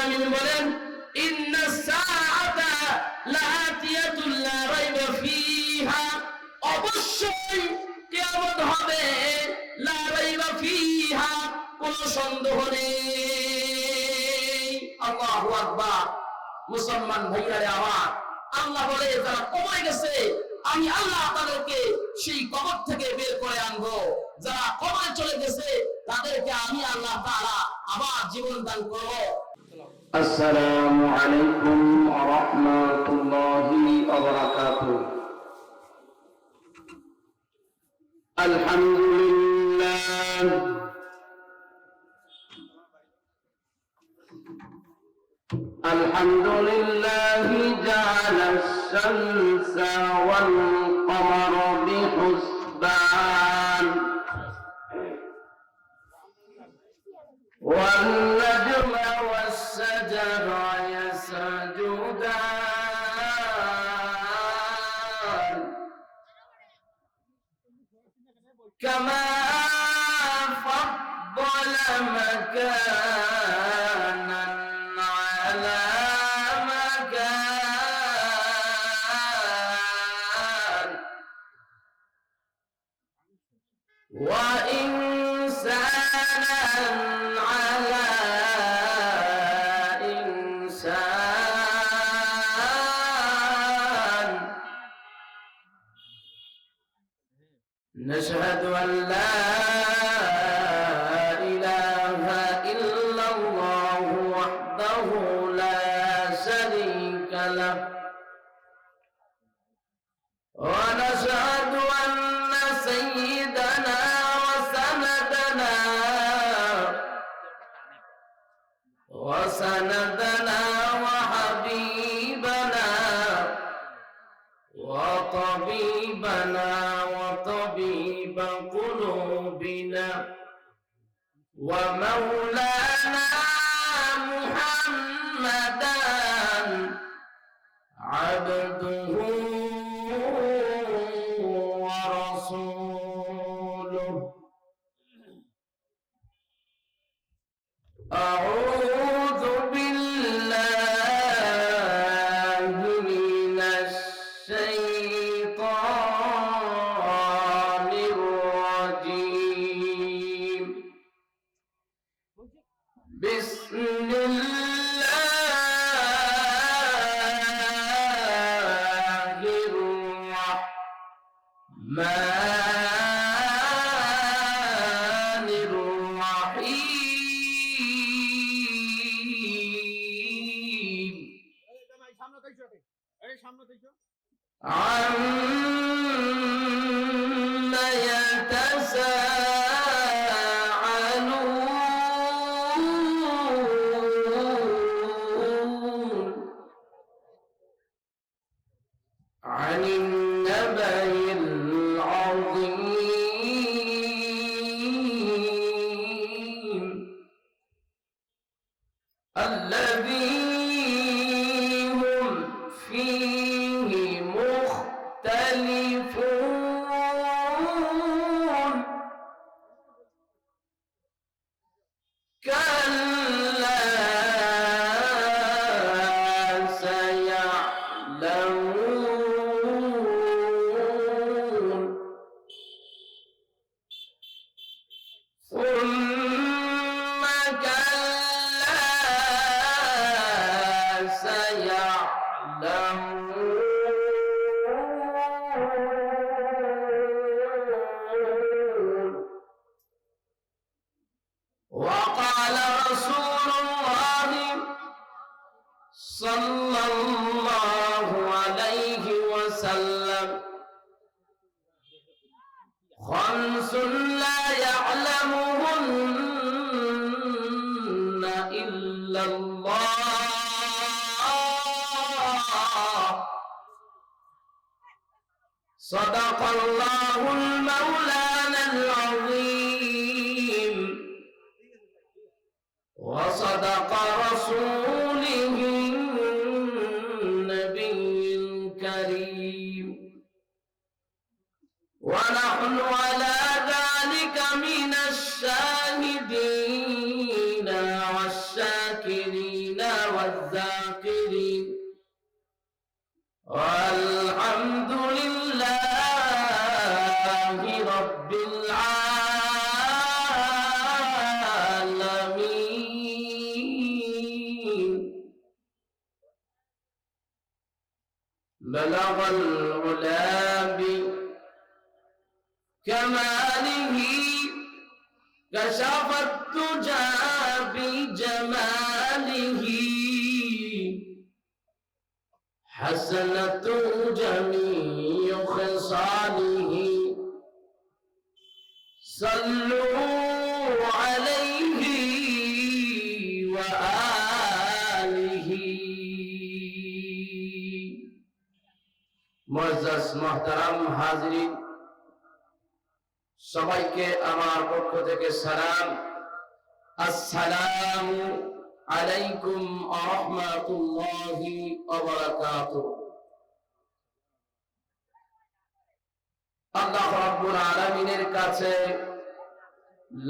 আলামিন বলেন ইন্নাস সাআতা লাআতিয়াতুন লা রাইবা ফিহা, অবশ্যই কিয়ামত হবে, লা রাইবা ফিহা, কোনো সন্দেহ নেই। আল্লাহু আকবার। মুসলমান ভাইয়ারে আমার, আল্লাহ বলে যারা কবরে গেছে আমি আল্লাহ তাদেরকে সেই কবর থেকে বের করে আনবো, যারা কবরে চলে গেছে তাদেরকে আমি আল্লাহ তাআলা আবার জীবন দান করব। আসসালামু আলাইকুম ওয়া রাহমাতুল্লাহি ওয়া বারাকাতুহু। আলহামদুলিল্লাহ আলহামদুলিল্লাহি জাআলাশ শামসা ওয়াল কমারা বিহুসবান ওয়ান নাজমা ওয়াস শাজারা ইয়াসজুদান কামা ফাদ্দালা মাকানান আলা মাকান ওয়া ইনসানান আলা ইনসান। نشهد أن لا إله إلا الله وحده لا شريك له ونشهد أن سيدنا وسندنا وحبيبنا وطبيبنا وطبيب قلوبنا ومولانا محمدا عبده ورسوله. أعوذ بالله من الشيطان الرجيم. بسم الله الرحمن الرحيم. عما يتساءلون عن النبأ العظيم الذي هم فيه مختلفون. كلا سيعلمون ثم كلا سيعلمون. وقال رسول الله صلى الله عليه وسلم خمس لا يعلمهن إلا الله. صدق الله المولانا العظيم وصدق رسوله النبي الكريم. ونحن على ذلك من الشاهدين والشاكرين الذاكرين والحمد لله رب العالمين بلغ العلا بكماله كشف الدجى بجماله حسنة جميع خصاله صلوا عليه وآله মুআজ্জাজ মুহতারাম হাজিরিন, সবাইকে আমার পক্ষ থেকে সালাম। আসসালামু আলাইকুম ওয়া রাহমাতুল্লাহি ওয়া বারাকাতুহু। আল্লাহ রাব্বুল আলামিনের কাছে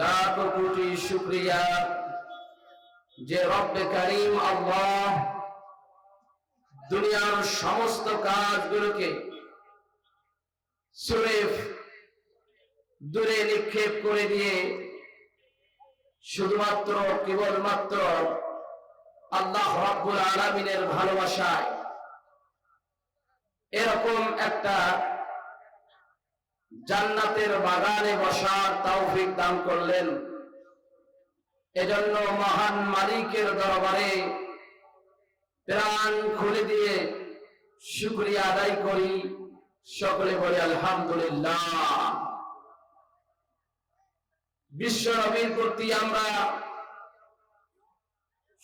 লাখ কোটি শুকরিয়া যে রব্বে কারীম আল্লাহ দুনিয়ার সমস্ত কাজগুলোকে সিরেফ দূরে নিক্ষেপ করে দিয়ে শুধুমাত্র কেবলমাত্র আল্লাহ রাব্বুল আলামিনের ভালোবাসায় এরকম একটা জান্নাতের বাগানে বসার তৌফিক দান করলেন। এজন্য মহান মালিকের দরবারে প্রাণ খুলে দিয়ে শুকরিয়া আদায় করি। সকলে বলি আলহামদুলিল্লাহ। বিশ্ব নবীর প্রতি আমরা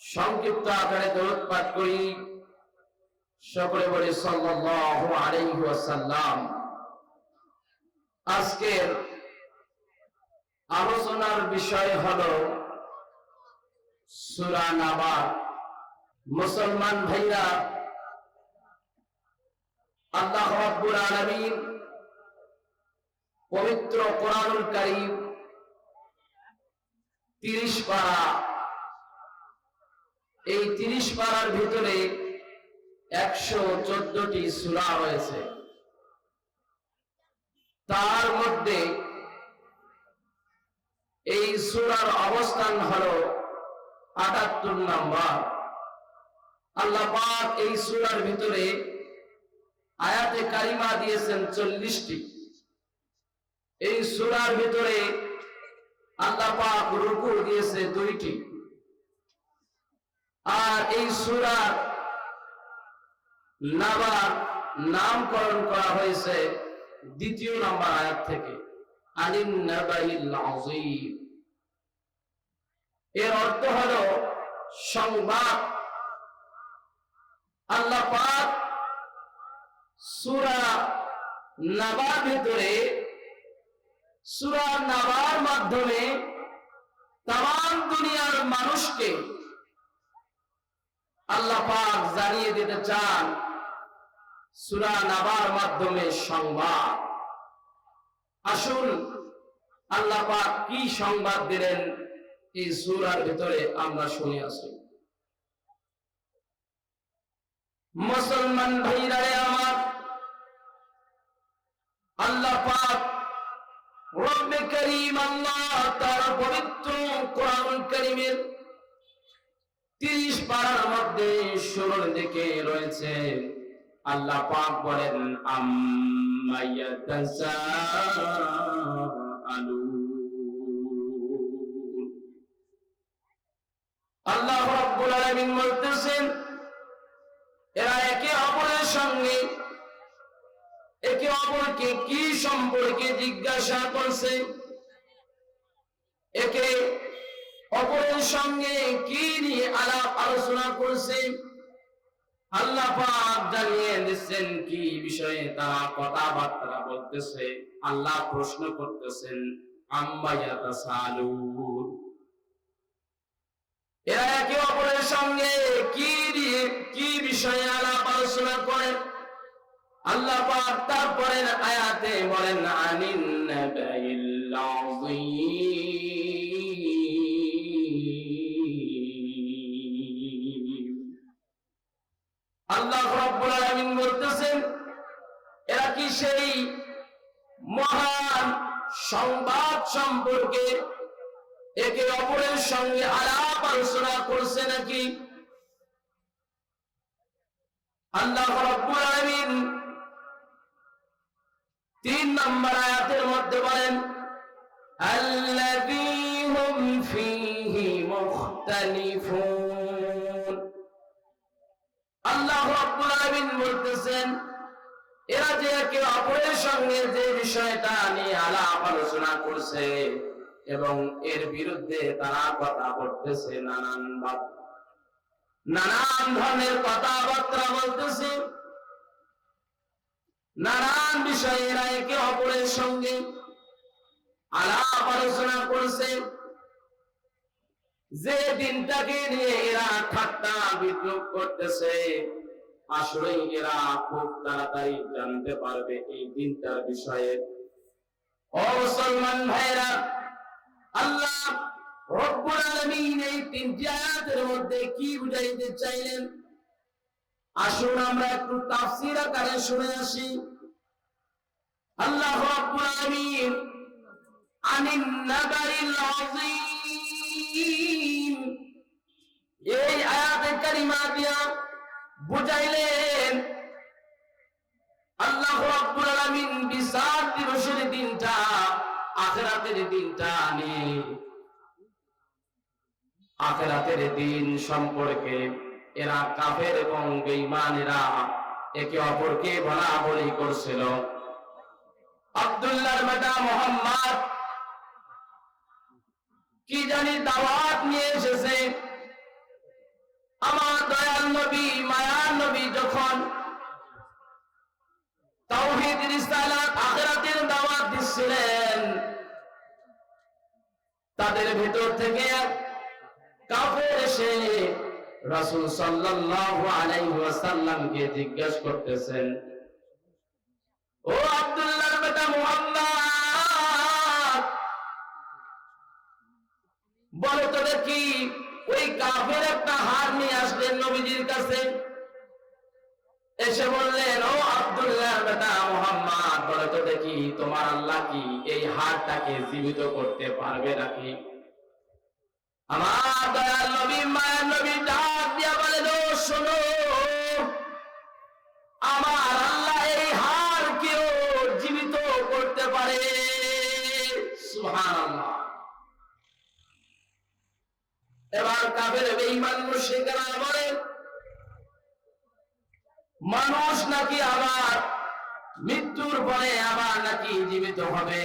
সংক্ষিপ্ত আকারে দরুদ পাঠ করি। সকলে বলি সাল্লাল্লাহু আলাইহি ওয়াসাল্লাম। আজকের আলোচনার বিষয় হলো সূরা নাবা। মুসলমান ভাইরা, আল্লাহ রাব্বুল আলামিন পবিত্র কোরআনুল কারীম 30 পারা, এই 30 পারার ভিতরে 114টি সূরা রয়েছে। তার মধ্যে এই সূরার অবস্থান হলো 78 নম্বর। আল্লাহ পাক এই সূরার ভিতরে আয়াতে কারিমা দিয়েছেন 40টি। এই সূরার ভিতরে আল্লাহ পাক রুকু দিয়েছে 2টি। আর এই সূরার নাবার নামকরণ করা হয়েছে 2য় নম্বর আয়াত থেকে, আনিন নাবাইল আযীম। এর অর্থ হলো সংবাদ। আল্লাহ পাক সূরা নাবার ভিতরে, সূরা নাবার মাধ্যমে তাম দুনিয়ার মানুষকে আল্লাহ পাক জানিয়ে দিতে চান সূরা নাবার মাধ্যমে সংবাদ। আসুন আল্লাহ পাক কি সংবাদ দিলেন এই সূরার ভিতরে আমরা শুনে আসি। মুসলমান ভাইরা আমার, আল্লাহ পাক রব্বে কারীম আল্লাহ তার পবিত্র কোরআনুল কারীমের 30 পারার মধ্যে শুরুর দিকে রয়েছে আল্লাহ পাক বলেন আম্মা ইয়াতাসাআলুন। আল্লাহ রাব্বুল আলামিন বলতেছেন এরা একে অপরের সঙ্গে একে অপরকে কি সম্পর্কে জিজ্ঞাসা করছে, একে অপরের সঙ্গে কি নিয়ে আলাপ আলোচনা করছে। আল্লাহ পাক জানিয়ে দিচ্ছেন কি বিষয়ে তারা কথাবার্তা বলতেছে। আল্লাহ প্রশ্ন করতেছেন আম্মা ইয়াতাসাআলুন, এরা একে অপরের সঙ্গে কি বিষয়ে আলাপ আলোচনা করে। আল্লাহ পাক তারপরে আয়াতে বলেন আনিন নাবাইল আযীম। আল্লাহ রাব্বুল আলামিন বলতেছেন, এরা কি সেই মহান সংবাদ সম্পর্কে একে অপরের সঙ্গে আলাপ আলোচনা করছে নাকি? আল্লাহ রাব্বুল আলামিন 3 নম্বর আয়াতের মধ্যে বলেন, আল্লাযী হুম ফীহি মুখতালিফুন। আল্লাহ রাব্বুল আলামিন বলতেছেন, এরা যে একে অপরের সঙ্গে যে বিষয়টা নিয়ে আলাপ আলোচনা করছে এবং এর বিরুদ্ধে তারা কথা বলতেছে, নানান ধরনের কথাবার্তা বলতেছে, নানান বিষয়ে এরা একে অপরের সঙ্গে আলাপ আলোচনা করছে, যে দিনটাকে নিয়ে এরা ঠাট্টা বিদ্রুপ করতেছে, আসলে এরা খুব তাড়াতাড়ি জানতে পারবে এই দিনটার বিষয়ে। ও মুসলমান ভাইরা, আল্লাহ রব্বুল আলামিন এই 3টি আয়াতের মধ্যে কি বুঝাইতে চাইলেন, আসুন আমরা একটু তাফসীর আকারে শুনে আসি। আল্লাহ রব্বুল আলামিন আনিন নাবাইল আযীম এই আয়াতে কারিমা দিয়া বুঝাইলেন, আল্লাহ রাব্বুল আলামিন বিচার দিবসের দিনটা, আখিরাতের দিনটা নিয়ে, আখিরাতের দিন সম্পর্কে এরা কাফের এবং বেঈমানেরা একে অপরকে বলাবলি করছিল। আব্দুল্লাহর বেটা মুহাম্মদ কি জানি দাওয়াত নিয়ে এসেছে। আমার দয়াল নবী, মায়ার নবী যখন তাওহীদ, রিসালাত, আখিরাতের দাওয়াত দিচ্ছিলেন, তাদের ভিতর থেকে কাফের এসে রাসূল সাল্লাল্লাহু আলাইহি ওয়াসাল্লামকে জিজ্ঞাসা করতেছেন, ও আব্দুল্লাহর বেটা মুহাম্মদ, বলো তো দেখি ওই কাফের একটা হার নিয়ে আসলেন নবীজির কাছে, এসে বললেন, ও আব্দুল্লাহর বেটা মুহাম্মদ, বলো তো দেখি তোমার আল্লাহ কি এই হারটাকে জীবিত করতে পারবে নাকি? আমার দয়াল নবী, মায়ার নবী ডাক দিয়া বলেন, ও শোনো, আমার আল্লাহ এই হার কেউ জীবিত করতে পারে। সুবহানাল্লাহ। এবার কাফের বেঈমান মুশরিকরা বলে, মানুষ নাকি আবার মৃত্যুর পরে আবার নাকি জীবিত হবে,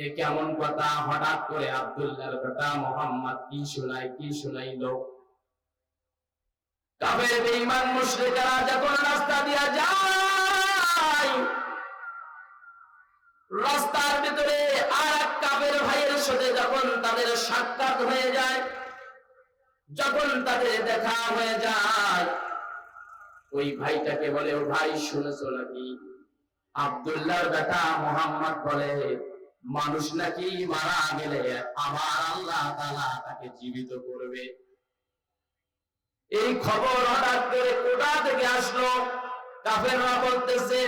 এ কেমন কথা? হঠাৎ করে আব্দুল্লাহর বেটা মুহাম্মদ কি শুনাইলো? কাফের বেঈমান মুশরিকরা যখন রাস্তা দিয়া যায়, রাস্তার ভিতরে আর এক কাফের ভাইয়ের সাথে যখন তাদের সাক্ষাৎ হয়ে যায়, যখন তাদের দেখা হয়ে যায়, ওই ভাইটাকে বলে, ও ভাই শুনেছো নাকি আব্দুল্লাহর বেটা মুহাম্মদ বলে মানুষ নাকি মারা গেলে আমার আল্লাহ তাআলা তাকে জীবিত করবে। এই খবর হঠাৎ করে কোথা থেকে আসলো? কাফেররা বলতেছে,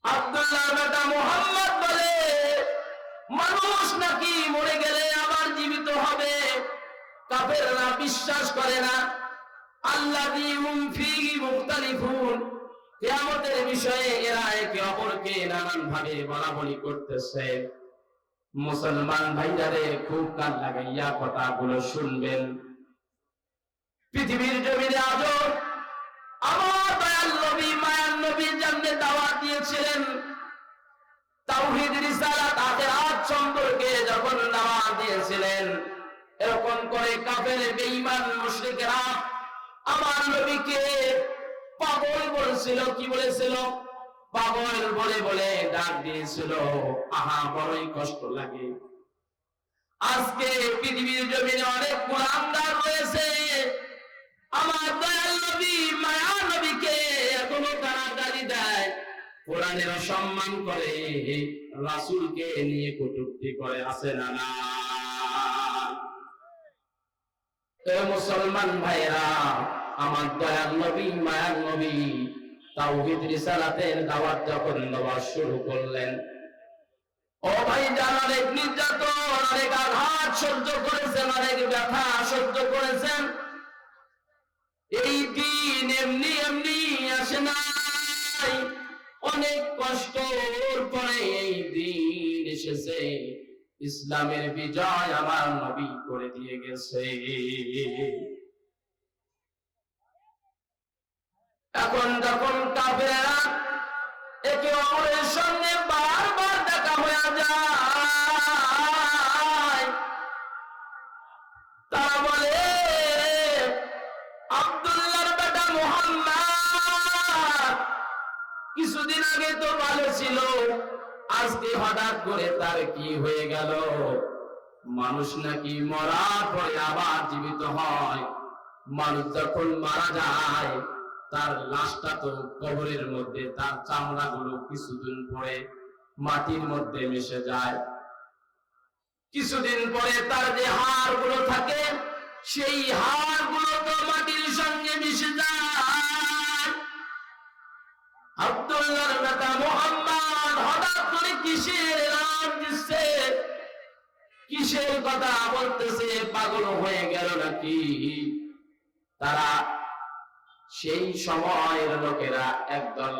আব্দুল্লাহর বেটা মুহাম্মদ বলে মানুষ নাকি মরে গেলে আবার জীবিত হবে। কাফেররা বিশ্বাস করে না। আল্লাযী হুম ফীহি মুখতালিফুন, কিয়ামতের বিষয়ে এরা একে অপরকে নানান ভাবে বলাবলি করতেছে। মুসলমান ভাইয়ারে খুব কান লাগাইয়া কথাগুলো শুনবেন। পৃথিবীর জমিনে আজও আমার দয়াল নবী, মায়ার নবী জান্নাতে দাওয়াত দিয়েছিলেন, তাওহীদ, রিসালাত, আখিরাত সম্পর্কে যখন দাওয়াত দিয়েছিলেন, এরকম করে কাফের বেঈমান মুশরিকরা আমার নবীকে পাগল বলেছিল। কি বলেছিল? পাগল বলে বলে ডাক দিয়েছিল। আহা, বড়ই কষ্ট লাগে। আজকে পৃথিবীর জমিনে অনেক কুলাঙ্গার রয়েছে, আমার দয়াল নবী, মায়ার নবীকে এখনো তারা গালি দেয়, কোরআনের অসম্মান করে, রাসূলকে নিয়ে কটূক্তি করে। আছে না না? মুসলমান ভাইরা, আমার দয়াল নবী মায়ার নবী তাওহীদ রিসালাতের দাওয়াত যখন দেওয়া শুরু করলেন, ও ভাই জান, অনেক নির্যাতন, অনেক আঘাত সহ্য করেছেন, অনেক ব্যথা সহ্য করেছেন। এই দিন এমনি এমনি আসে নাই, অনেক কষ্টর পরে এই দিন এসেছে। ইসলামের বিজয় আমার নবী করে দিয়ে গেছে। এখন যখন কাফেররা একে অপরের সঙ্গে বারবার দেখা হয়ে যায়, তারা বলে আব্দুল্লাহর বেটা মুহাম্মদ কিছুদিন আগে তো ভালো ছিল, আজকে হঠাৎ করে তার কি হয়ে গেল? মানুষ নাকি মরার পরে আবার জীবিত হয়? মানুষ যখন মারা যায় তার লাশটা তো কবরের মধ্যে, তার চামড়াগুলো কিছুদিন পরে মাটির মধ্যে মিশে যায়, কিছুদিন পরে তার যে হাড়গুলো থাকে সেই হাড়গুলো তো মাটির সঙ্গে মিশে যায়। আব্দুল্লাহর বেটা মুহাম্মদ হঠাৎ করে কিসের নাম দিচ্ছে, কিসের কথা বলতেছে? পাগল হয়ে গেল নাকি? তারা সেই সময়ের লোকেরা একদল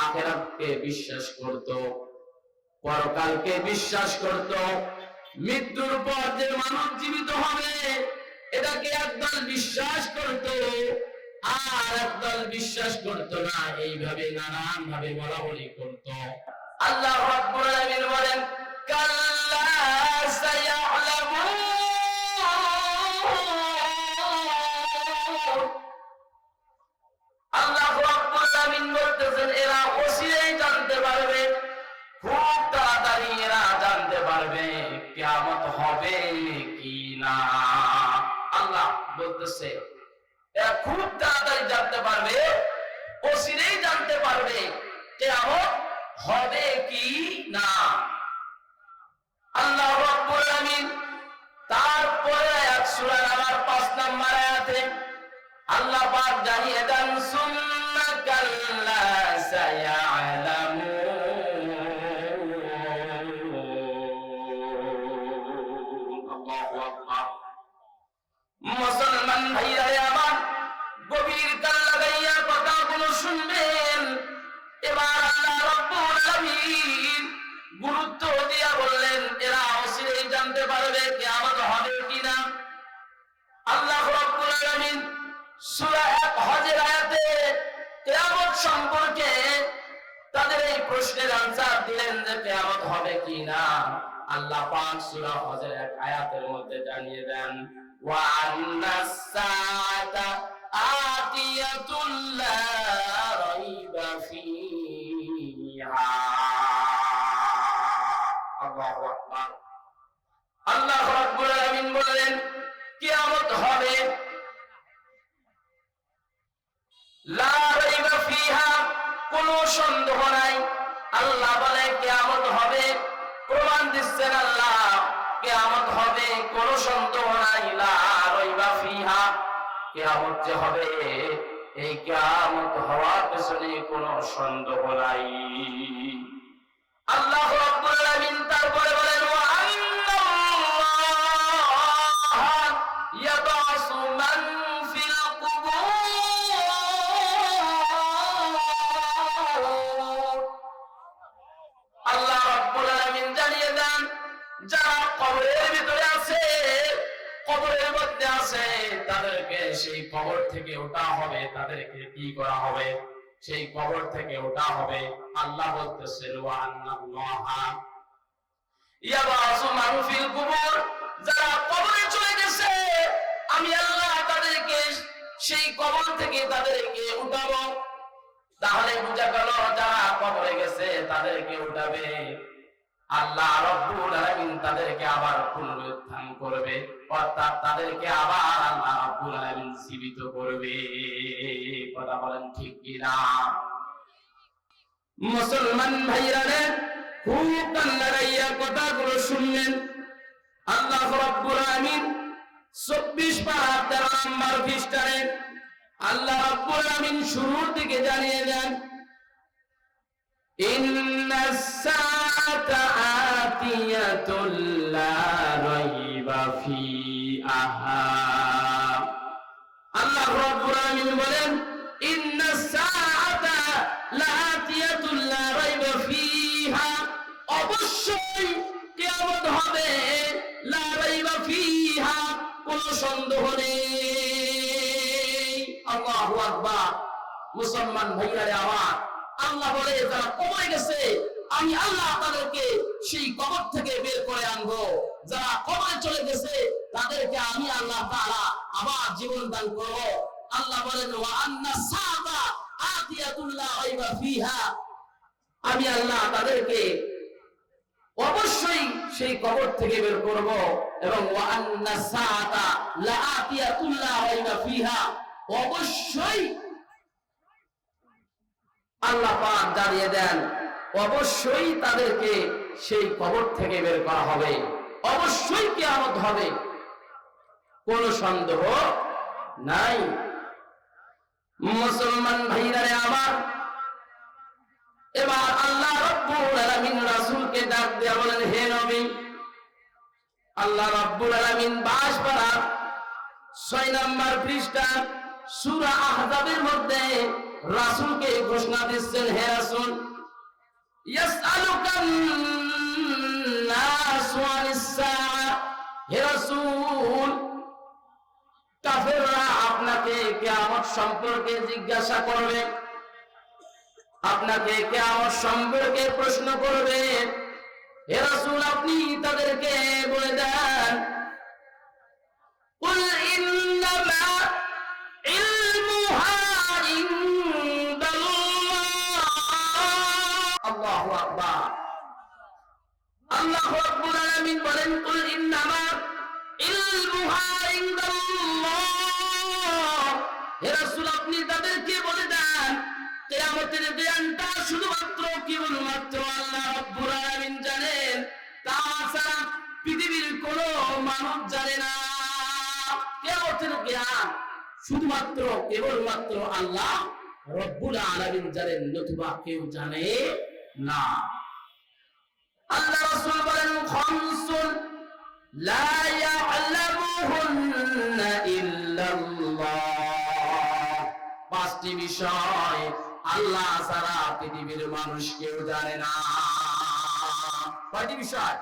আখিরাতকে বিশ্বাস করত, পরকালকে বিশ্বাস করত, মৃত্যুর পর যে মানুষ জীবিত হবে এটাকে একদল বিশ্বাস করত, আর একদল বিশ্বাস করত না। এইভাবে নানান ভাবে বলা বলি করত। আল্লাহ রাব্বুল আলামিন বলেন, কাল্লা সায়ালামুন, আল্লাহ রাব্বুল আলামিন বলতেছেন এরা অচিরেই জানতে পারবে, খুব তাড়াতাড়ি এরা জানতে পারবে কিয়ামত হবে কি না। আল্লাহ বলতেছে এরা খুব তাড়াতাড়ি জানতে পারবে, অচিরেই জানতে পারবে কিয়ামত হবে কি না। আল্লাহ রাব্বুল আলামিন তারপরে আয়াত সূরা নাবার 5 নম্বর আয়াতে আল্লাহ পাক জানিয়ে দেন, সুম্মা কাল্লা সায়ালামুন। আল্লাহু আকবার। মুসলমান ভাইরা আমার, গভীর কান লাগাইয়া কথাগুলো শুনবেন। এবার আল্লাহ রাব্বুল আলামিন গুরুত্ব দিয়া বললেন এরা অচিরেই জানতে পারবে কিয়ামত হবে কিনা। আল্লাহ রাব্বুল আলামিন সূরা হজের আয়াতে কিয়ামত সম্পর্কে তাদের এই প্রশ্নের আনসার দিলেন যে কিয়ামত হবে কিনা। আল্লাহ পাক সূরা হজের এক আয়াতের মধ্যে জানিয়ে দেন, ওয়া আন্নাস সাআতা আতিয়াতুল লা রাইবা ফিহা। আল্লাহু আকবার। আল্লাহ রাব্বুল আলামিন বলেন কিয়ামত হবে, লা রাইবা ফিহা, কোনো সন্দেহ নাই। আল্লাহ বলে কিয়ামত হবে, প্রমাণ দিচ্ছেন আল্লাহ কিয়ামত হবে, কোনো সন্দেহ নাই। লা রাইবা ফিহা, কিয়ামত যে হবে এই কিয়ামত হওয়ার পেছনে কোনো সন্দেহ নাই। আল্লাহ রাব্বুল আলামিন তারপরে বলেন, ওয়া আন্নাল্লাহা ইয়াবাসু মান ফিল কুবুর। আল্লাহ রাব্বুল আলামিন জানিয়ে দেন যারা কবরের ভিতরে আছে, কবরের মধ্যে আছে, তাদেরকে সেই কবর থেকে ওঠা হবে, তাদেরকে কি করা হবে? সেই কবর থেকে ওঠা হবে। আল্লাহ বলতেছেন, ওয়া আন্নাল্লাহা ইয়াবাসু মান ফিল কুবুর, যারা কবরে চলে গেছে আমি আল্লাহ তাদেরকে সেই কবর থেকে তাদেরকে উঠাবো। তাহলে বুঝা গেল যারা কবরে গেছে তাদেরকে উঠাবে আল্লাহ রাব্বুল আলামিন, তাদেরকে আবার পুনরুত্থান করবে, অর্থাৎ তাদেরকে আবার আল্লাহ রাব্বুল আলামিন জীবিত করবে। কথা বলেন ঠিক কিনা? মুসলমান ভাইরা রে, খুব কান লাগাইয়া কথাগুলো শুনলেন। আল্লাহ রাব্বুল আলামিন 24 পারা 13 নম্বর পৃষ্ঠায় আল্লাহ রাব্বুল আলামিন শুরুর দিকে জানিয়ে দেন, ইন্নাস সাআতা আতিয়াতুল লা রাইবা ফিহা। আল্লাহ রাব্বুল আলামিন বলেন, ইন্নাস সাআতা লাআতিয়াতুল লা রাইবা ফিহা, অবশ্যই কিয়ামত হবে, লা রাইবা ফিহা, কোনো সন্দেহ নেই। আল্লাহু আকবার। মুসলমান ভাইয়ারে আমার, আল্লাহ বলে যারা কবরে গেছে আমি আল্লাহ তাদেরকে সেই কবর থেকে বের করে আনবো। যারা কবরে চলে গেছে তাদেরকে আমি আল্লাহ তাআলা আবার জীবন দান করব। আল্লাহ বলেন, ওয়া আন্না সাআতা আতিয়াতুল লা রাইবা ফিহা, আমি আল্লাহ তাদেরকে অবশ্যই সেই কবর থেকে বের করব। এবং ওয়া আন্না সাআতা লা আতিয়াতুল লা রাইবা ফিহা, অবশ্যই আল্লাহ পাক জানিয়ে দেন, অবশ্যই তাদেরকে সেই কবর থেকে বের করা হবে, অবশ্যই কিয়ামত হবে, কোনো সন্দেহ নাই। মুসলমান ভাইরা আমার, এবার আল্লাহ রাব্বুল আলামিন রাসূলকে ডাক দিয়ে বলেন, হে নবী, আল্লাহ রাব্বুল আলামিন 22 পারা 6 নম্বর পৃষ্ঠা সূরা আহজাবের মধ্যে রাসূলকে ঘোষণা দিচ্ছেন, হে রাসূল, ইয়াসআলুকান নাসু আনিস সাআ, হে রাসূল, কাফেররা আপনাকে কিয়ামত সম্পর্কে জিজ্ঞাসা করবে, আপনাকে কিয়ামত সম্পর্কে প্রশ্ন করবে। হে রাসূল, আপনি তাদেরকে বলে দেন, কুল ইন্নামা ইলমুহা ইনদাল্লাহ। আল্লাহু আকবার। আল্লাহু রাব্বুল আলামিন বলেন, কুল ইন্নামা ইলমুহা ইনদাল্লাহ। হে রাসূল, আপনি তাদেরকে বলে দেন, কিয়ামতের জ্ঞানটা শুধুমাত্র কেবলমাত্র আল্লাহ রাব্বুল আলামিন জানেন, তাছাড়া পৃথিবীর কোনো মানুষ জানে না। কিয়ামতের জ্ঞান শুধুমাত্র কেবলমাত্র আল্লাহ রাব্বুল আলামিন জানেন, নতুবা কেউ জানে না। আল্লাহ রাসূল বলেন, খামসুন লা ইয়ালামুহুন্না ইল্লাল্লাহ, 5টি বিষয় আল্লাহ ছাড়া পৃথিবীর মানুষ কেউ জানে না। কয়টি বিষয়?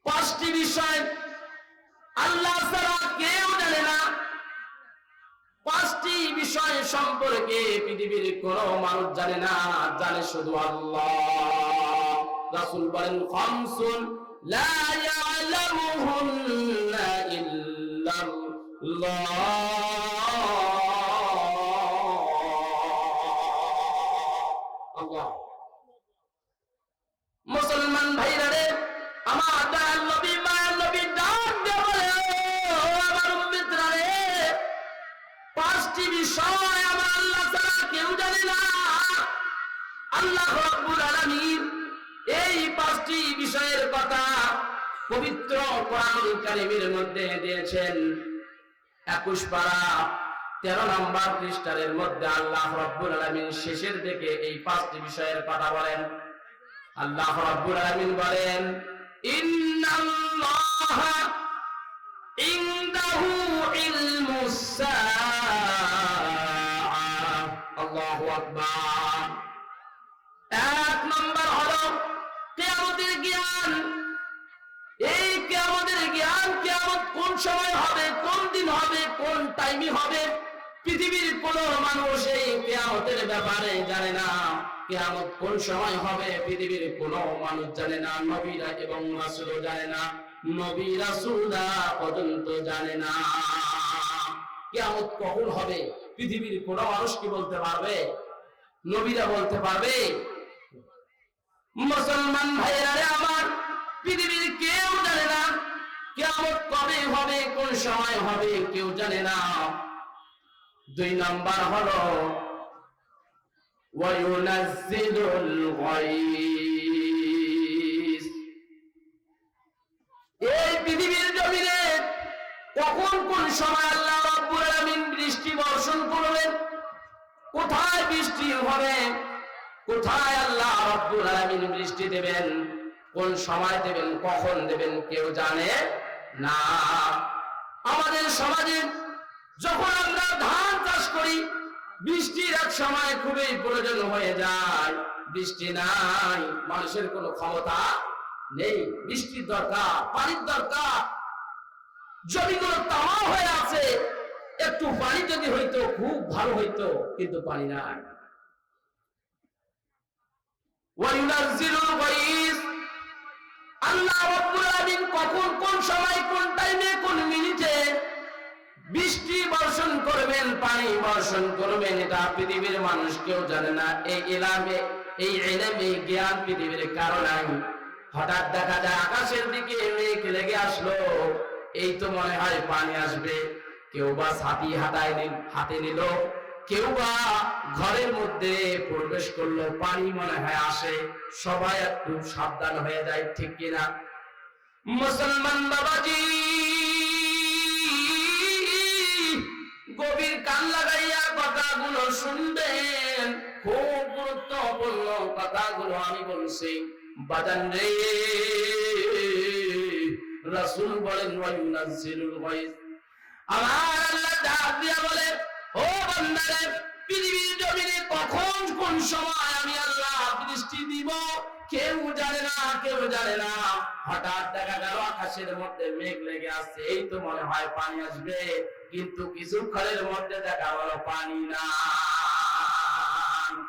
5টি বিষয় আল্লাহ ছাড়া কেউ জানে না। 5টি বিষয় সম্পর্কে পৃথিবীর কোনো মানুষ জানে না, জানে শুধু আল্লাহ। রাসূল বলেন, খামসুন লা ইয়ালামুহুন্না ইল্লাল্লাহ। মুসলমান ভাইরা রে আমার, দয়াল নবী মায়ার নবী ডাক দিয়ে বলে, ও আমার উম্মতরা রে, 5টি বিষয় আমার আল্লাহ ছাড়া কেউ জানে না। আল্লাহ রাব্বুল আলামিন এই 5টি বিষয়ের কথা পবিত্র কোরআনুল কারীমের মধ্যে দিয়েছেন। 21 পারা 13 নম্বর পৃষ্ঠার মধ্যে আল্লাহ রাব্বুল আলামিন শেষের দিকে এই 5টি বিষয়ের কথা বলেন। আল্লাহ রাব্বুল আলামিন বলেন, ইন্নাল্লাহা ইনদাহু ইলমুস সাআ। আল্লাহু আকবার। 1 নম্বর হলো কিয়ামতের জ্ঞান। এই কিয়ামতের জ্ঞান, কিয়ামত কোন সময় হবে, কোন দিন হবে, কোন টাইমে হবে, পৃথিবীর কোন মানুষ এই কিয়ামতের ব্যাপারে জানে না। কিয়ামত কোন সময় হবে পৃথিবীর কোন মানুষ জানে না, নবীরা এবং রাসূলও জানে না, নবী রাসূলরা পর্যন্ত জানে না। কিয়ামত কখন হবে পৃথিবীর কোন মানুষ কি বলতে পারবে? নবীরা বলতে পারবে? মুসলমান ভাইরা আমার, পৃথিবীর কেউ জানে না কিয়ামত কবে হবে, কোন সময় হবে, কেউ জানে না। 2 নম্বর হলো ওয়ায়ুনাজ্জিলুল গায়স। এই পৃথিবীর জমিনে কখন কোন সময় আল্লাহ রাব্বুল আলামিন বৃষ্টি বর্ষণ করবেন, কোথায় বৃষ্টি হবে, কোথায় আল্লাহ রাব্বুল আলামিন বৃষ্টি দেবেন, কোন সময় দেবেন, কখন দেবেন, কেউ জানে না। আমাদের সমাজে যখন আমরা ধান চাষ করি, বৃষ্টির এক সময় খুবই প্রয়োজন হয়ে যায়, বৃষ্টি নাই, মানুষের কোনো ক্ষমতা নেই, বৃষ্টির দরকার, পানির দরকার। জমিগুলো তামা হয়ে আছে, একটু পানি যদি হইতো খুব ভালো হইতো, কিন্তু পানি নাই। ওয়ায়ুনাজ্জিলুল গায়স, আল্লাহ রাব্বুল আলামিন কখন, কোন সময়, কোন টাইমে, কোন মিনিটে বৃষ্টি বর্ষণ করবেন, পানি বর্ষণ করবেন, এটা পৃথিবীর মানুষ কেউ জানে না। এই ইলমে, এই জ্ঞান পৃথিবীর কারো নাই। হঠাৎ দেখা যায় আকাশের দিকে মেঘ লেগে আসলো, এই তো মনে হয় পানি আসবে, কেউ বা ছাতি হাতে নিল, কেউ বা ঘরের মধ্যে প্রবেশ করলো, পানি মনে হয় আসে, সবাই একটু সাবধান হয়ে যায়, ঠিক কিনা? মুসলমান বাবাজি, গভীর কান লাগাইয়া কথাগুলো শুনবেন, খুব গুরুত্বপূর্ণ কথাগুলো আমি বলছি। বাজান রে, রাসূল বলেন ওয়ায়ুনাজ্জিলুল গায়স, আমার আল্লাহ ডাক দিয়া বলে, ও বান্দারে, পৃথিবীর জমিনে কখন কোন সময় আমি আল্লাহ বৃষ্টি দিব কেউ জানে না, কেউ জানে না। হঠাৎ দেখা গেল আকাশের মধ্যে মেঘ লেগে আসছে, এই তো মনে হয় পানি আসবে, কিন্তু কিছুক্ষণের মধ্যে দেখা গেল পানি না।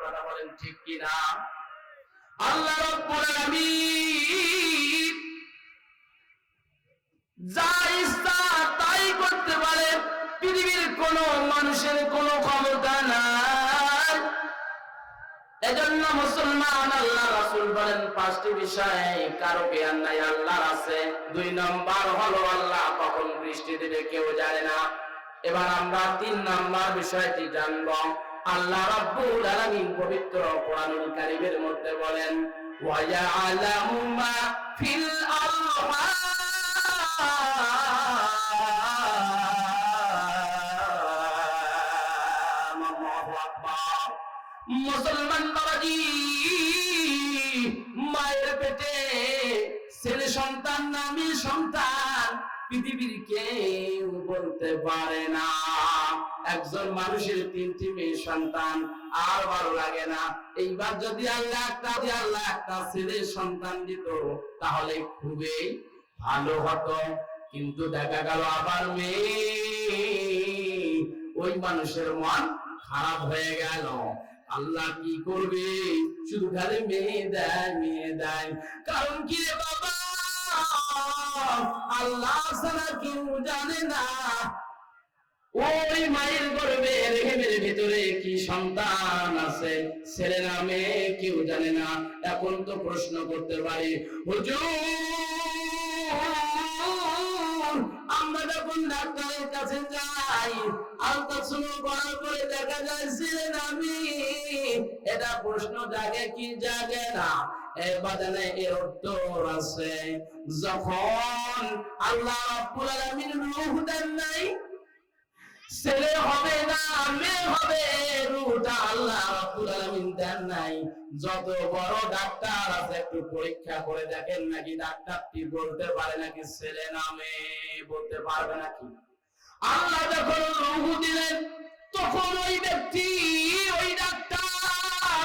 কথা বলেন ঠিক কিনা? আল্লাহ রাব্বুল আলামিন যা ইচ্ছা তাই করতে পারে, পৃথিবীর কোন মানুষের কোনো ক্ষমতা নাই। এজন্য মুসলমান, আল্লাহ রাসূল বলেন 5টি বিষয় কারো জ্ঞান নাই, আল্লাহর আছে। 2 নাম্বার হলো আল্লাহ কখন বৃষ্টি দেবে কেউ জানে না। এবার আমরা 3 নাম্বার বিষয়টি জানব। আল্লাহ রাব্বুল আলামিন পবিত্র কোরআনুল কারীমের মধ্যে বলেন, ওয়া ইয়ালামু মা ফিল আরহাম, মুসলমান বাবাজি, মায়ের পেটে ছেলে সন্তান না মেয়ে সন্তান পৃথিবীর কেউ বলতে পারে না। একজন মানুষের 3টি মেয়ে সন্তান, আর ভালো লাগে না। এইবার যদি আল্লাহ একটা ছেলে সন্তান দিত তাহলে খুবই ভালো হতো, কিন্তু দেখা গেল আবার মেয়ে, ওই মানুষের মন খারাপ হয়ে গেল। আল্লাহ কি করবে, শুধু খালি মেয়ে দেয়, মেয়ে দেয়। কারণ কি রে বাবা, আল্লাহ ছাড়া কেউ জানে না ওই মায়ের গর্ভে রেহেমের ভিতরে কি সন্তান আছে, ছেলে না মেয়ে, কেউ জানে না। এখন তো প্রশ্ন করতে পারি, হুজুর, আমরা যখন ডাক্তারের কাছে যাই, আলট্রাসাউন্ড করার পরে দেখা যায় ছেলে না মেয়ে, এটা প্রশ্ন জাগে কি জাগে না? এর বাজানে এর উত্তর আছে। যখন আল্লাহ রাব্বুল আলামিন রূহ দেন নাই, ছেলে হবে না মেয়ে হবে, রূহটা আল্লাহ রাব্বুল আলামিন দেন নাই, যত বড় ডাক্তার আছে একটু পরীক্ষা করে দেখেন নাকি ডাক্তারটি বলতে পারে নাকি ছেলে না মেয়ে, বলতে পারবে নাকি? আল্লাহ যখন রূহ দিলেন তখন ওই ব্যক্তি, ওই ডাক্তার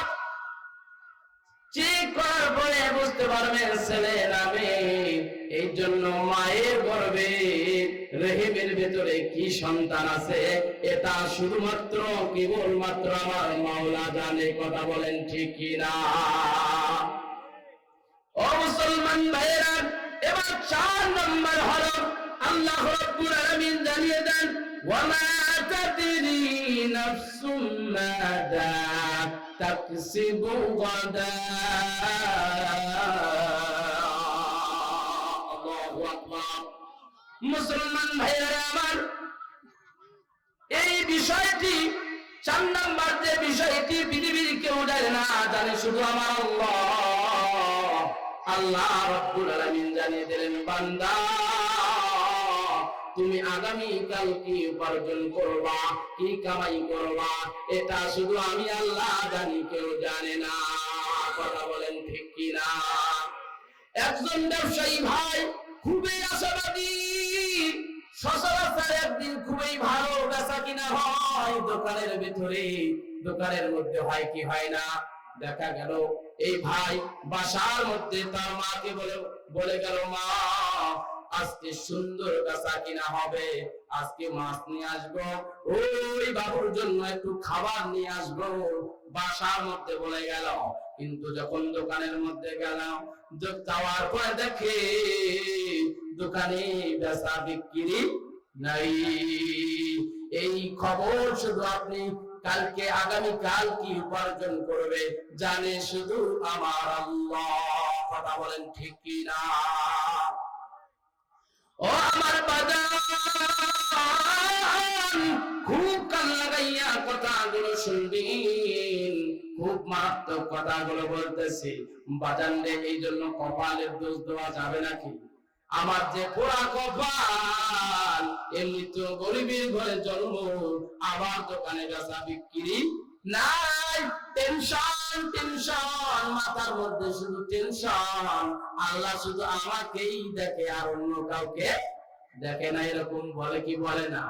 চেক করার পরে বুঝতে পারবেন ছেলে না মেয়ে। এই জন্য মায়ের গর্ভে রেহেমের ভেতরে কি সন্তান আছে এটা শুধুমাত্র কেবলমাত্র আমার মাওলা জানে। কথা বলেন ঠিক কিনা? ও মুসলমান ভাইয়েরা, এবার 4 নম্বর হলো আল্লাহ রাব্বুল আলামিন জানিয়ে দেন, ওয়া মা তাদরি নাফসুম মাযা তাকসিবু গাদা। আল্লাহু আকবার। মুসলমান ভাইয়েরা আমার, এই বিষয়টি 4 নাম্বার যে বিষয়টি পৃথিবীর কেউ জানে না, জানে শুধু আমার আল্লাহ। আল্লাহ রাব্বুল আলামিন জানিয়ে দিলেন, বান্দা তুমি আগামী কাল কি উপার্জন করবা, কি কামাই করবা, এটা শুধু আমি আল্লাহ জানি, কেউ জানে না। কথা বলেন ঠিক কিনা? একজন ব্যবসায়ী ভাই খুবই আশাবাদী, সচরাচর একদিন খুবই ভালো বেচা কিনা হয় দোকানের ভিতরে, দোকানের মধ্যে হয় কি হয় না। দেখা গেল এই ভাই বাসার মধ্যে তার মাকে বলে গেল, মা আজকে সুন্দর বেচা কিনা হবে, আজকে মাছ নিয়ে আসবো, ওই বাবুর জন্য একটু খাবার নিয়ে আসবো, বাসার মধ্যে বলে গেল। কিন্তু যখন দোকানের মধ্যে গেলাম, যাওয়ার পরে দেখে দোকানে বেচা বিক্রি নাই। এই খবর শুধু আপনি কালকে আগামী কাল কি উপার্জন করবে জানে শুধু আমার আল্লাহ। কথা বলেন ঠিক কিনা? ও আমার বাজান, খুব কান লাগাইয়া কথাগুলো শুনবেন, খুব মারাত্মক কথাগুলো বলতেছি বাজান রে। এই জন্য কপালের দোষ দেওয়া যাবে নাকি? আমার যে পোড়া কপাল, এমনি তো গরিবের ঘরে জন্ম, আবার দোকানে বেচা বিক্রি নাই। টেনশন টেনশন, মাথার মধ্যে শুধু টেনশন। আল্লাহ শুধু আমাকেই দেখে, আর অন্য কাউকে দেখে না, এরকম বলে কি বলে না?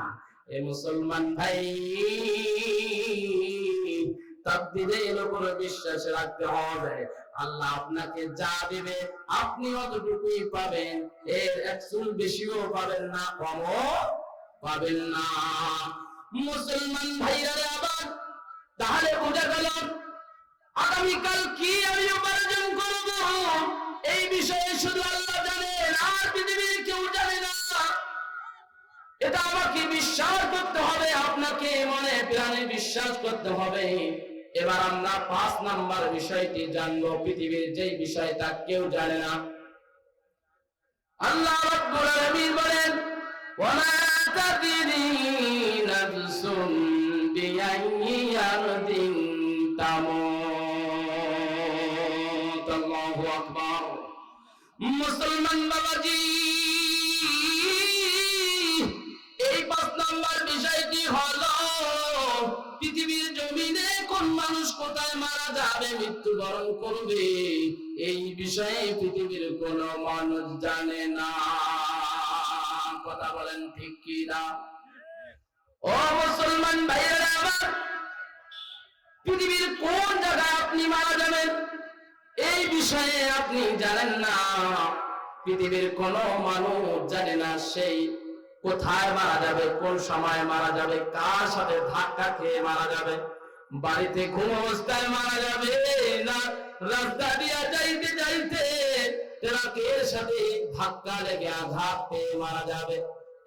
এ মুসলমান ভাই, তাকদীরের উপরে বিশ্বাস রাখতে হবে। আল্লাহ আপনাকে যা দিবে আপনি অতটুকুই পাবেন, এর একচুল বেশিও পাবেন না, কমও পাবেন না। মুসলমান ভাইরা আবার তাহলে বোঝা গেল আগামীকাল কি আমি উপার্জন করব, এই বিষয়ে শুধু আল্লাহ জানেন, আর পৃথিবীর কেউ জানে না। এটা আমাকে বিশ্বাস করতে হবে, আপনাকে মনে প্রাণে বিশ্বাস করতে হবে। এবার আমরা 5 নাম্বার বিষয়টি জানবো, পৃথিবীর যেই বিষয়টা কেউ জানে না। আল্লাহ রাব্বুল আলামিন বলেন, ওয়া মা তাদরি নাফসুন বিআইয়ি আরদিন তামুত। আল্লাহু আকবার। মুসলমান বাবাজি, এই 5 নাম্বার বিষয়টি হলো পৃথিবীর জমিনে কোন মানুষ কোথায় মারা যাবে, মৃত্যুবরণ করবে, এই বিষয়ে পৃথিবীর কোন মানুষ জানে না। কথা বলেন ঠিক কি না? ও মুসলমান ভাইয়েরা আমার, পৃথিবীর কোন জায়গায় আপনি মারা যাবেন এই বিষয়ে আপনি জানেন না। পৃথিবীর কোন মানুষ জানে না সেই কোথায় মারা যাবে, কোন সময় মারা যাবে, কার সাথে ধাক্কা খেয়ে মারা যাবে, বাড়িতে ঘুম অবস্থায় মারা যাবে, না রাস্তা দিয়ে যাইতে যাইতে ট্রাকের সাথে ধাক্কা লেগে আঘাত পেয়ে মারা যাবে,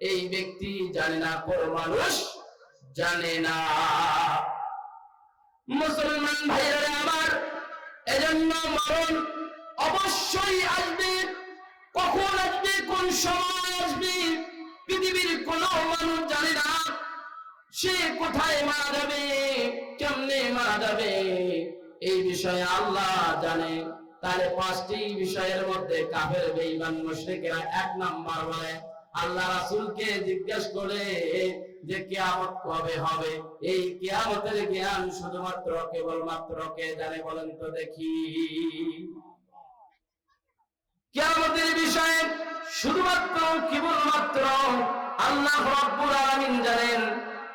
এই ব্যক্তি জানে না, কোন মানুষ জানে না। মুসলমান ভাইরা আমার, এজন্য মরণ অবশ্যই আসবে। কখন আসবে, কোন সময় আসবে, পৃথিবীর কোন মানুষ জানে না। সে কোথায় মারা যাবে, কেমনে মারা যাবে, এই বিষয়ে আল্লাহ জানে। তাহলে 5টি বিষয়ের মধ্যে কাফের বেঈমান মুশরিকরা 1 নাম্বার বলে, আল্লাহ রাসূলকে জিজ্ঞেস করে যে কিয়ামত কবে হবে, এই কিয়ামতের জ্ঞান শুধুমাত্র কেবলমাত্র কে জানে বলেন তো দেখি? কিয়ামতের বিষয়ে শুধুমাত্র কেবলমাত্র আল্লাহ রাব্বুল আলামিন জানেন,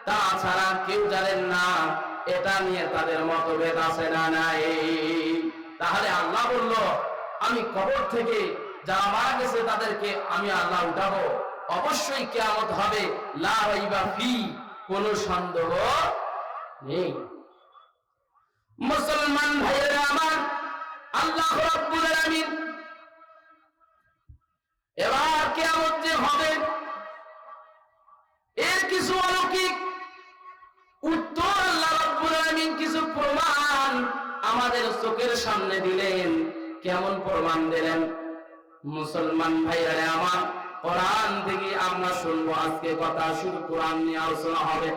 তাছাড়া কেউ জানেন না। এটা নিয়ে তাদের মতভেদ আছে না নাই? তাহলে আল্লাহ বলল, আমি কবর থেকে যারা মারা গেছে তাদেরকে আমি আল্লাহ উঠাবো, অবশ্যই কিয়ামত হবে, লা রাইবা ফি, কোনো সন্দেহ নেই। মুসলমান ভাইয়েরা আমার, আল্লাহ রাব্বুল আলামিন এবার কিয়ামত যে হবে এর কিছু অলৌকিক উত্তর আল্লাহ রাব্বুল আলামিন কিছু প্রমাণ আমাদের চোখের সামনে দিলেন। কেমন প্রমাণ দিলেন? মুসলমান ভাইরা আমার, কোরআন থেকে আমরা শুনবো আজকে কথা, শুধু কোরআন নিয়ে আলোচনা হবে।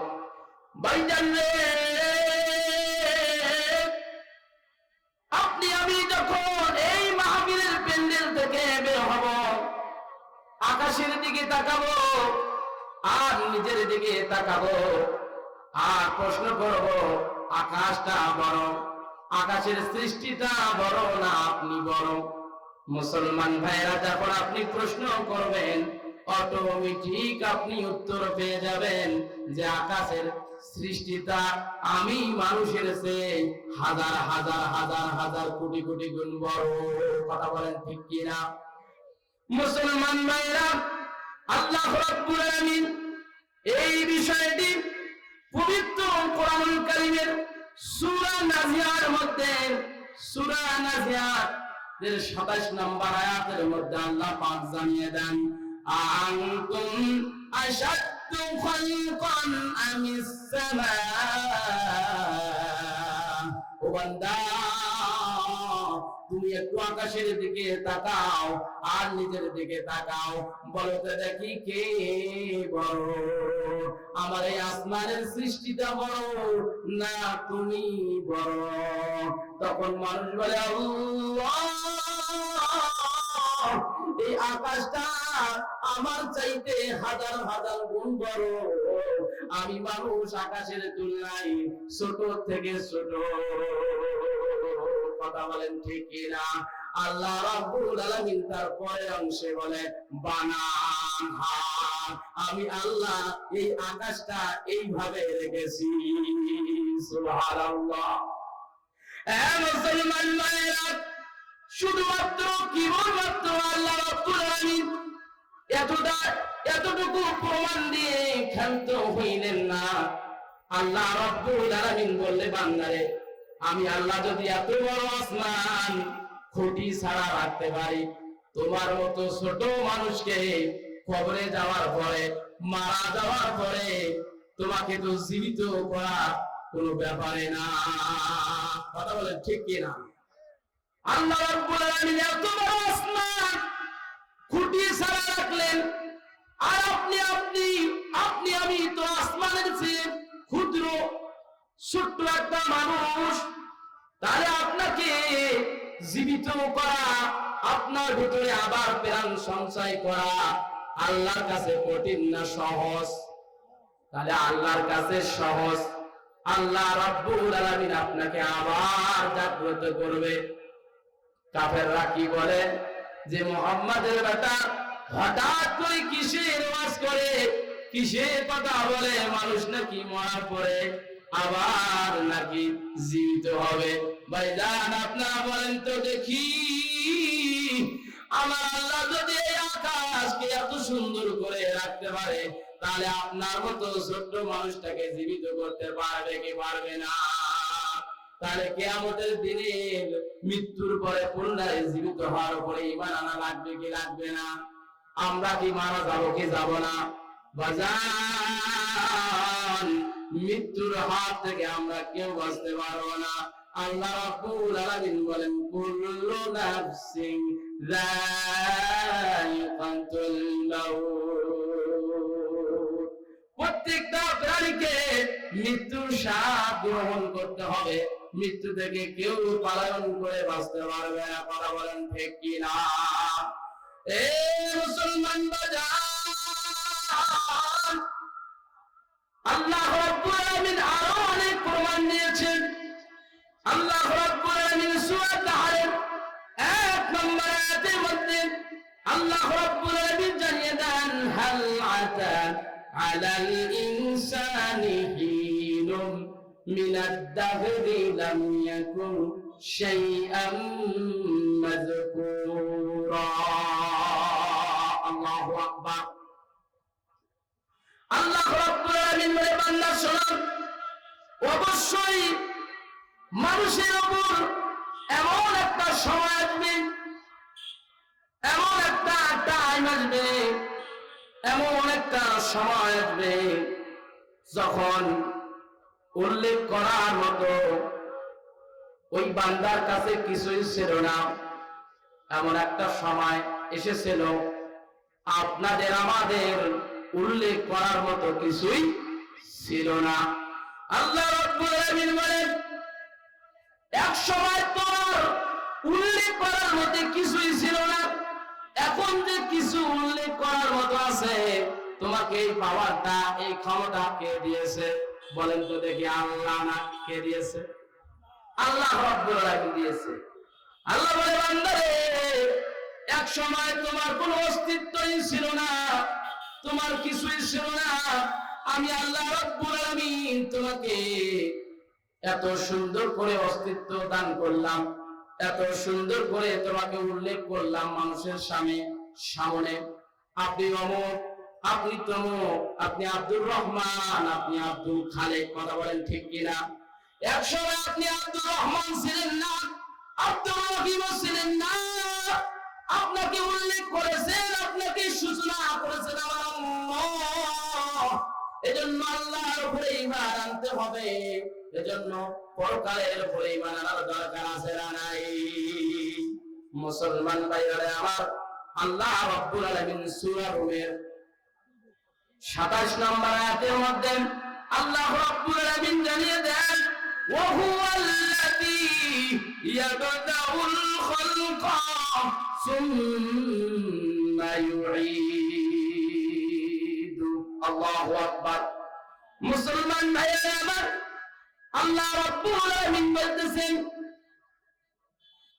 ভাইজান রে, আপনি আমি যখন এই মাহফিলের প্যান্ডেল থেকে বের হব, আকাশের দিকে তাকাবো, আর নিজের দিকে তাকাবো আর প্রশ্ন করব, আকাশটা বড়, আকাশের সৃষ্টিটা বড় না আপনি বড়? মুসলমান ভাইরা, যখন আপনি প্রশ্ন করবেন অটোমেটিক আপনি উত্তর পেয়ে যাবেন যে আকাশের সৃষ্টিটা আমি মানুষের চেয়ে হাজার হাজার হাজার হাজার কোটি কোটি গুণ বড়। কথা বলেন ঠিক কিনা? মুসলমান ভাইরা, আল্লাহ রাব্বুল আলামিন এই বিষয়টি পবিত্র কোরআনুল কারীমের সূরা নাজিয়ার মধ্যে, সূরা নাজিয়াত এর 27 নম্বর আয়াতের মধ্যে আল্লাহ পাক জানিয়ে দেন, আনতুম আশাদ্দু খালকান আমিস সামা। ও বান্দা, তুমি একটু আকাশের দিকে তাকাও আর নিজের দিকে তাকাও, বলো তো দেখি কে বড়? আমার এই আসমানের সৃষ্টিটা বড় না তুমি বড়? তখন মানুষ বলে, আল্লাহ, এই আকাশটা আমার চাইতে হাজার হাজার গুণ বড়। আমি মানুষ আকাশের তুলনায় ছোট থেকে ছোট। কথা বলেন ঠিক কিনা? আল্লাহ রাব্বুল আলামিন তার পরের অংশে বলে, বানান হাত, আমি আল্লাহ এই আকাশটা এইভাবে রেখেছি। সুবহানাল্লাহ। মুসলমান ভাইরা, শুধুমাত্র কেবলমাত্র আল্লাহ রাব্বুল আলামিন এতটুকু প্রমাণ দিয়ে ক্ষান্ত হইলেন না। আল্লাহ রাব্বুল আলামিন বললে, বান্দারে, আমি আল্লাহ যদি এত বড় আসমান খুঁটি ছাড়া রাখতে পারি, তোমার মতো ছোট মানুষকে কবরে যাওয়ার পরে, মারা যাওয়ার পরে তোমাকে তো জীবিত করা কোনো ব্যাপারে না। কথা বলেন ঠিক কিনা? আল্লাহ রাব্বুল আলামিন এত বড় আসমান খুঁটি ছাড়া রাখলেন, আর আপনি আমি তো আসমানের চেয়ে ক্ষুদ্র ছোট্ট একটা মানুষ। তাহলে আপনাকে জীবিত করা, আপনার ভিতরে আবার প্রাণ সঞ্চয় করা আল্লাহর কাছে কঠিন না সহজ? তাহলে আল্লাহর কাছে সহজ। আল্লাহ রাব্বুল আলামিন আপনাকে আবার জাগ্রত করবে। কাফেররা কি বলে যে মুহাম্মাদের বেটা হঠাৎ করে কিসের ওয়াজ করে, কিসের কথা বলে, মানুষ নাকি মরার পরে আবার নাকি জীবিত হবে। ভাইজান, আপনারা বলেন তো দেখি, আমার আল্লাহ যদি এই আকাশকে এত সুন্দর করে রাখতে পারে, তাহলে আপনার মতো ছোট্ট মানুষটাকে জীবিত করতে পারবে কি পারবে না? তাহলে কিয়ামতের দিনে মৃত্যুর পরে পুনরায় জীবিত হওয়ার পরে ঈমান আনা লাগবে কি লাগবে না? আমরা কি মারা যাব কি যাব না? বাজান, মৃত্যুর হাত থেকে আমরা কেউ বাঁচতে পারবো না। আল্লাহ রাব্বুল আলামিন বলেন, কুল্লু নাফসিন যায়িকাতুল মাউত। প্রত্যেকটা প্রাণীকে মৃত্যুর স্বাদ গ্রহণ করতে হবে। মৃত্যু থেকে কেউ পলায়ন করে বাঁচতে পারবে না। কথা বলেন ঠিক কিনা? এ মুসলমান বাজান, আল্লাহ রাব্বুল আলামিন আরো অনেক প্রমাণ দিয়েছেন। আল্লাহ রাব্বুল আলামিন সূরা তাহরিম 1 নম্বর আয়াতের মধ্যে আল্লাহ রাব্বুল আলামিন জানিয়ে দেন, হাল আতা আলাল ইনসানি হিনুম মিনাদ দাহরি লাম ইয়াকুন শাইআম মাযকুরা। আল্লাহু আকবার। আল্লাহ রাব্বুল আলামিন বলে, বান্দা শোনো, অবশ্যই মানুষের উপর এমন একটা সময় আসবে, এমন একটা টাইম আসবে, এমন একটা সময় আসবে যখন উল্লেখ করার মতো ওই বান্দার কাছে কিছুই ছিল না। এমন একটা সময় এসেছিল আপনাদের আমাদের উল্লেখ করার মতো কিছুই ছিল না। আল্লাহ রাব্বুল আলামিন বলেন, এক সময় তোর উল্লেখ করার মতো কিছুই ছিল না, এখন যে কিছু উল্লেখ করার মতো আছে তোমাকে এই পাওয়ারটা, এই ক্ষমতা কে দিয়েছে? বলেন তো দেখি, আল্লাহ না কে দিয়েছে? আল্লাহ রাব্বুল আলামিন দিয়েছে। আল্লাহ বলে, বান্দারে, এক সময় তোমার কোনো অস্তিত্বই ছিল না, তোমার কিছুই ছিল না। আমি আল্লাহ রাব্বুল আলামিন তোমাকে এত সুন্দর করে অস্তিত্ব দান করলাম, এত সুন্দর করে তোমাকে উল্লেখ করলাম মানুষের সামনে। আপনি অমুক, আপনি তমুক, আপনি আব্দুর রহমান, আপনি আব্দুল খালেক। কথা বলেন ঠিক কিনা? একসময় আপনি আব্দুর রহমান ছিলেন না, আব্দুর রহিম ছিলেন না। আপনাকে উল্লেখ করেছেন, আপনাকে সূচনা করেছেন আমার আল্লাহ। এজন্য আল্লাহর উপরে ঈমান আনতে হবে। এজন্য পরকালের উপরে ঈমান আনার দরকার আছে না নাই? মুসলমান ভাইরা আমার, আল্লাহ রাব্বুল আলামিন সূরা রুমের 27 নম্বর আয়াতের মধ্যে আল্লাহ রাব্বুল আলামিন জানিয়ে দেন, ওয়া হুয়াল্লাযী ইয়াবদাউল খালকা সুম্মা ইউঈদু। আল্লাহু আকবার। মুসলমান ভাইরা আমার, আল্লাহ রাব্বুল আলামিন বলতেছেন,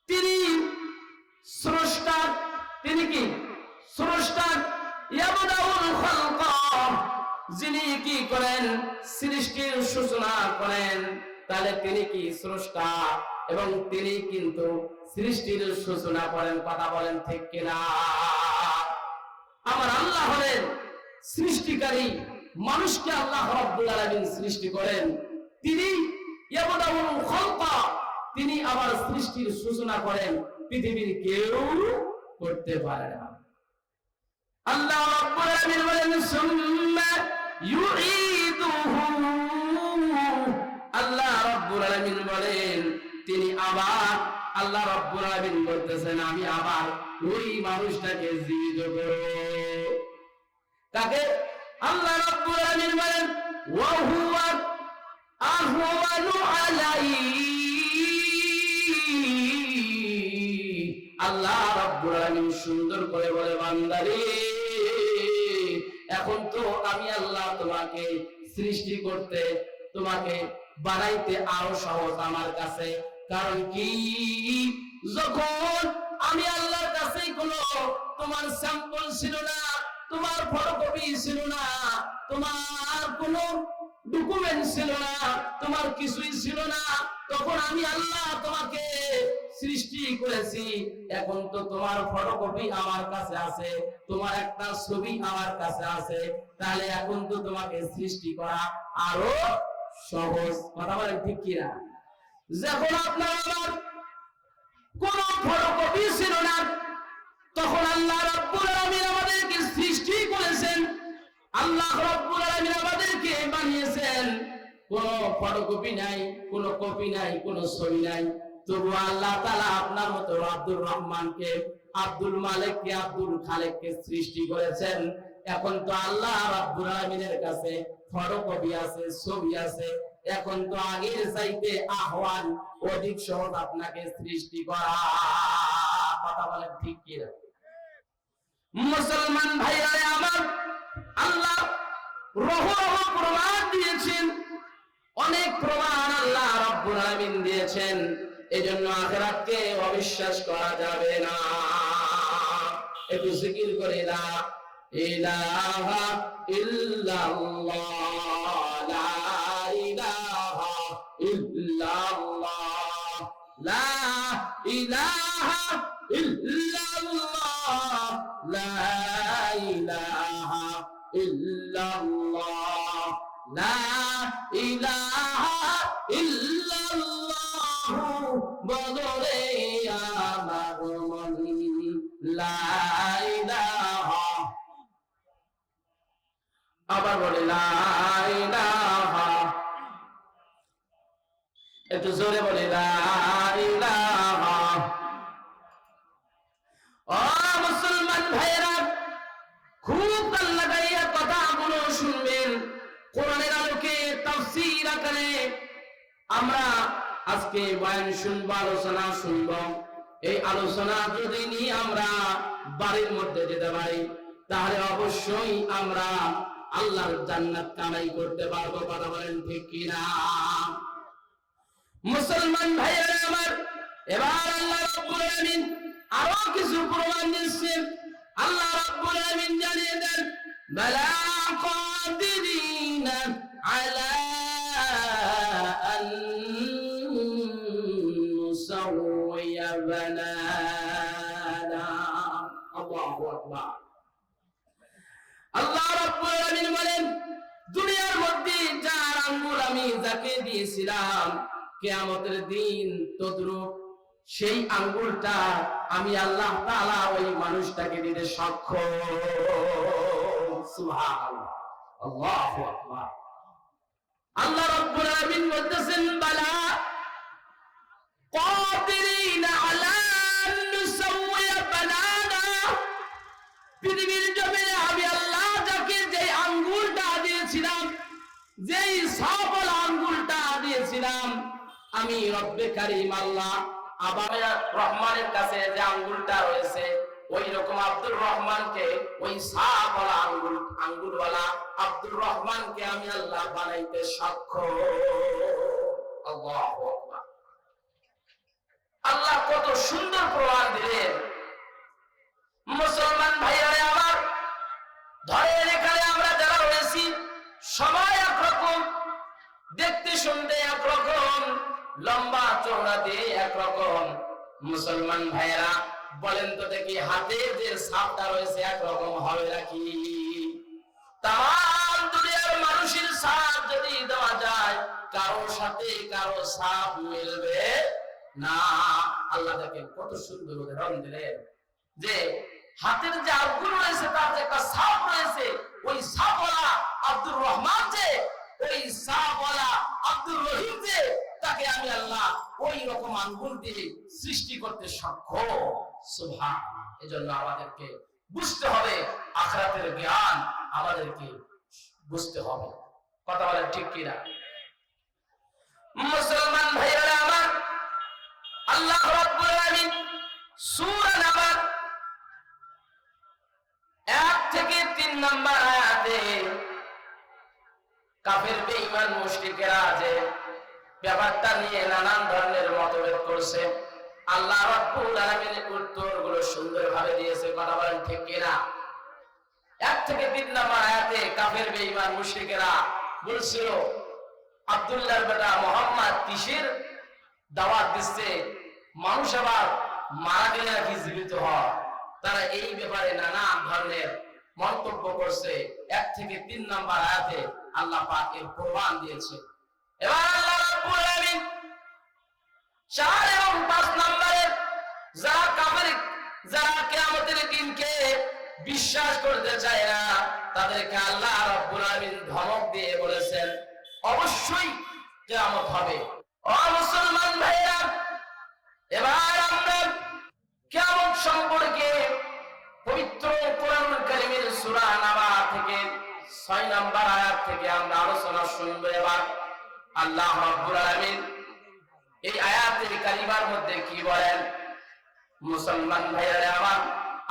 তিনি স্রষ্টা। তিনি কি স্রষ্টা? ইয়াবদাউল খালকা, যিনি কি করেন? সৃষ্টির সূচনা করেন। তাহলে তিনি কি স্রষ্টা, এবং তিনি কিন্তু সৃষ্টির সূচনা করেন। কথা বলেন ঠিক কিনা? আমার আল্লাহ হলেন সৃষ্টিকারী। মানুষকে আল্লাহ রাব্বুল আলামিন সৃষ্টি করেন। তিনি ইয়াবদাউল খালকা, তিনি আবার সৃষ্টির সূচনা করেন। পৃথিবীর কেউ করতে পারে না। আল্লাহ রাব্বুল আলামিন বলেন, সুম্মা ইউঈদুহু। আল্লাহ রাব্বুল আলামিন বলেন, তিনি আবার, আল্লাহ রাব্বুল আলামিন বলতেছেন, আমি আবার ওই মানুষটাকে জীবিত করব। তাকে আল্লাহ রাব্বুল আলামিন বলেন, ওয়া হুয়া আহওয়ানু আলাইহি। আল্লাহ রাব্বুল আলামিন সুন্দর করে বলে, বান্দারে, এখন তো আমি আল্লাহ তোমাকে সৃষ্টি করতে, তোমাকে বানাইতে আরো সহজ আমার কাছে। কারণ কি? যখন আমি আল্লাহর কাছে কোনো তোমার স্যাম্পল ছিল না, তোমার ফটোকপি ছিল না, তোমার কোনো ডকুমেন্ট ছিল না, তোমার কিছুই ছিল না, তখন আমি আল্লাহ তোমাকে সৃষ্টি করেছি। এখন তো তোমার ফটোকপি আমার কাছে আছে, তোমার একটা ছবি আমার কাছে আছে। তাহলে এখন তো তোমাকে সৃষ্টি করা আরো সহজ। কথা বলেন ঠিক কিনা? যখন আপনার আমার কোন ফটোকপি ছিল না, তখন আল্লাহ রাব্বুল আলামিন আমাদেরকে সৃষ্টি করেছেন। আল্লাহ রাব্বুল আলামিন আমাদেরকে বানিয়েছেন। কোন ফটোকপি নাই, কোন কপি নাই, কোন ছবি নাই। তবু আল্লাহ তাআলা আপনার মতো আব্দুর রহমানকে, আব্দুল মালিককে, আব্দুল খালেককে সৃষ্টি করেছেন। এখন তো আল্লাহ রাব্বুল আলামিনের কাছে ফটোকপি আছে, ছবি আছে। এখন তো আগের চাইতে আহ্বান অধিক সহজ আপনাকে সৃষ্টি করা। কথা বলেন ঠিক কিনা? মুসলমান ভাইরা আমার, আল্লাহ রহ প্রমাণ দিয়েছেন, অনেক প্রমাণ আল্লাহ রাব্বুল আলামিন দিয়েছেন। এজন্য আখিরাতকে অবিশ্বাস করা যাবে না। একটু জিকির করে লা ইলাহা ইল্লাল্লাহ, লা ইলাহা ইল্লাল্লাহ, লা ইলাহা ইল্লাল্লাহ, লা ইলাহা ইল্লাল্লাহ, লা ইলাহা ইল্লাল্লাহ। বদরে আমার মন, লা ইলাহা। আবার বলে লা ইলাহা। একটু জোরে বলে লা ইলাহা। ও মুসলমান ভাইরা, খুব কান লাগাইয়া কথাগুলো শুনবেন। কোরআনের আলোকে তাফসীর আকারে আমরা আজকে বয়ান শুনবো, আলোচনা শুনবো। এই আলোচনা যদি নিয়ে আমরা বাড়ির মধ্যে যেতে পারি, তাহলে অবশ্যই আমরা আল্লাহর জান্নাত কামাই করতে পারবো। কথা বলেন ঠিক কিনা? মুসলমান ভাইয়েরা আমার, এবার আল্লাহ রাব্বুল আলামিন আরো কিছু প্রমাণ দিচ্ছেন। আল্লাহ রাব্বুল আলামিন জানিয়ে দেন, বালা কাদিরিনা আলা আন নুসাওয়িয়া বানানা। আল্লাহু আকবার। আল্লাহ রাব্বুল আলামিন বলেন, দুনিয়ার মধ্যে যার আঙ্গুল আমি যাকে দিয়েছিলাম, কিয়ামতের দিন তদ্রূপ সেই আঙ্গুলটা আমি আল্লাহ তাআলা ওই মানুষটাকে দিতে সক্ষম। সুবহানাল্লাহ, আল্লাহু আকবার। আল্লাহ রাব্বুল আলামিন বলতেছেন, বালা কাদিরিনা আলা আন নুসাওয়িয়া বানানা। পৃথিবীর জমিনে আমি আল্লাহ যাকে যে আঙ্গুলটা দিয়েছিলাম, যেই সফল আঙ্গুলটা দিয়েছিলাম, আমি রব্বে কারীম আল্লাহ আবার রহমানের কাছে যে আঙ্গুলটা রয়েছে, ওই রকম আব্দুর রহমানকে, ওই সফল আঙ্গুলওয়ালা আব্দুর রহমানকে আমি আল্লাহ বানাইতে সক্ষম। আল্লাহু আকবার। আল্লাহ কত সুন্দর প্রমাণ দিলেন। মুসলমান ভাইরা আমার, ধরেন এখানে আমরা যারা রয়েছি সবাই একরকম, দেখতে শুনতে একরকম, লম্বা চওড়া দিয়ে একরকম। মুসলমান ভাইরা বলেন তো দেখি, হাতে যে ছাপটা রয়েছে একরকম হবে নাকি? তাম দুনিয়ার মানুষের ছাপ যদি দেওয়া যায়, কারোর সাথে কারো ছাপ মিলবে না। আল্লাহ দেখেন কত সুন্দর উদাহরণ দিলেন যে হাতের যে আঙ্গুল রয়েছে তার যে একটা ছাপ রয়েছে, ওই ছাপওয়ালা আব্দুর রহমান যে, ওই ছাপওয়ালা আব্দুর রহিম যে, তাকে আমি আল্লাহ ওই রকম আঙ্গুল দিয়ে সৃষ্টি করতে সক্ষম। সুবহানাল্লাহ। এজন্য আমাদেরকে বুঝতে হবে, আখিরাতের জ্ঞান আমাদেরকে বুঝতে হবে। কথা বলেন ঠিক কিনা? মুসলমান ভাইরা আমার, আল্লাহ রাব্বুল আলামিন সূরা নাবার 1 থেকে 3 নম্বর আয়াতে কাফের বেঈমান মুশরিকেরা যে ব্যাপারটা নিয়ে নানান ধরনের মতভেদ করছে, আল্লাহ রাব্বুল আলামিন উত্তরগুলো সুন্দরভাবে দিয়েছে। কথা বলেন ঠিক কিনা? 1 থেকে 3 নম্বর আয়াতে কাফের বেঈমান মুশরিকেরা বলছিল, আব্দুল্লাহর বেটা মুহাম্মদ কিসের দাওয়াত দিচ্ছে, মানুষ আবার মারা গেলে নাকি জীবিত হয়। তারা এই ব্যাপারে নানা ধরনের মন্তব্য করছে। 1 থেকে 3 নম্বর আয়াতে আল্লাহ পাক এর প্রমাণ দিয়েছে। এবার আল্লাহ রাব্বুল আলামিন 4 এবং 5 নম্বরে যারা কাফের, যারা কিয়ামতের দিনকে বিশ্বাস করতে চায় না, তাদেরকে আল্লাহ রাব্বুল আলামিন ধমক দিয়ে বলেছেন, অবশ্যই কিয়ামত হবে। ও মুসলমান ভাইরা, এবার আমরা কিয়ামত সম্পর্কে পবিত্র কোরআনুল কারীমের সূরা নাবা থেকে 6 নম্বর আয়াত থেকে আমরা আলোচনা শুনবো। এবার আল্লাহ রাব্বুল আলামিন এই আয়াতের কারিমার মধ্যে কি বলেন? মুসলমান ভাইরা আমার,